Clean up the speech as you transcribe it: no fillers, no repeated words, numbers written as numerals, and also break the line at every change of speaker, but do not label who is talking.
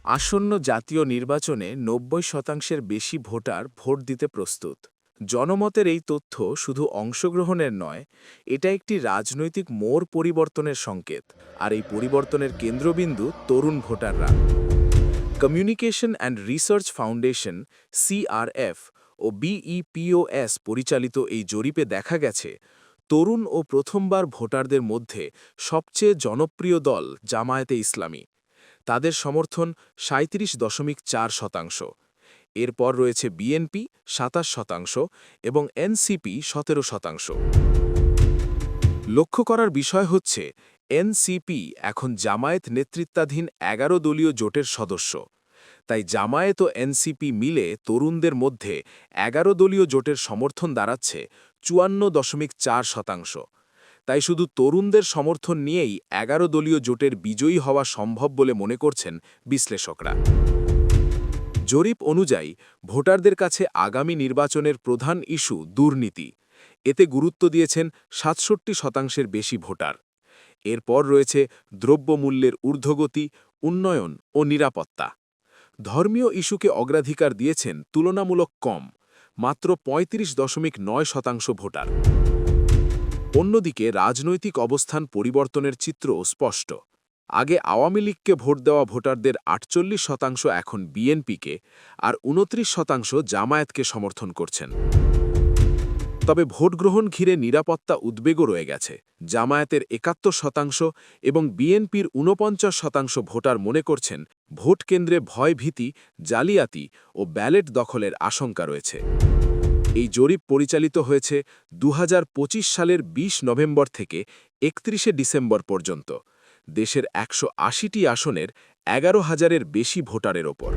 আসন্ন জাতীয় নির্বাচনে ৯০% বেশি ভোটার ভোট দিতে প্রস্তুত। জনমতের এই তথ্য শুধু অংশগ্রহণের নয়, এটা একটি রাজনৈতিক মোড় পরিবর্তনের সংকেত। আর এই পরিবর্তনের কেন্দ্রবিন্দু তরুণ ভোটাররা। Communication and research foundation CRF ও বিইপিওএস পরিচালিত এই জরিপে দেখা গেছে, তরুণ ও প্রথমবার ভোটারদের মধ্যে সবচেয়ে জনপ্রিয় দল জামায়াতে ইসলামী। তাদের সমর্থন ৩৭.৪%। এরপর রয়েছে বিএনপি ২৭% এবং এনসিপি ১৭%। লক্ষ্য করার বিষয় হচ্ছে, এনসিপি এখন জামায়াত নেতৃত্বাধীন ১১ দলীয় জোটের সদস্য। তাই জামায়াত ও এনসিপি মিলে তরুণদের মধ্যে ১১ দলীয় জোটের সমর্থন দাঁড়াচ্ছে ৫৪.৪%। তাই শুধু তরুণদের সমর্থন নিয়েই ১১ দলীয় জোটের বিজয়ী হওয়া সম্ভব বলে মনে করছেন বিশ্লেষকরা। জরিপ অনুযায়ী ভোটারদের কাছে আগামী নির্বাচনের প্রধান ইস্যু দুর্নীতি। এতে গুরুত্ব দিয়েছেন ৬৭% বেশি ভোটার। এরপর রয়েছে দ্রব্যমূল্যের ঊর্ধ্বগতি, উন্নয়ন ও নিরাপত্তা। ধর্মীয় ইস্যুকে অগ্রাধিকার দিয়েছেন তুলনামূলক কম, মাত্র ৩৫.৯% ভোটার। অন্যদিকে রাজনৈতিক অবস্থান পরিবর্তনের চিত্রও স্পষ্ট। আগে আওয়ামী লীগকে ভোট দেওয়া ভোটারদের ৪৮% এখন বিএনপিকে আর ২৯% জামায়াতকে সমর্থন করছেন। তবে ভোটগ্রহণ ঘিরে নিরাপত্তা উদ্বেগও রয়ে গেছে। জামায়াতের ৭১% এবং বিএনপির ৪৯% ভোটার মনে করছেন ভোট কেন্দ্রে ভয়ভীতি, জালিয়াতি ও ব্যালট দখলের আশঙ্কা রয়েছে। এই জরিপ পরিচালিত হয়েছে ২০২৫ সালের ২০ নভেম্বর থেকে ৩১ ডিসেম্বর পর্যন্ত, দেশের ১৮০টি আসনের ১১,০০০-এর বেশি ভোটারের ওপর।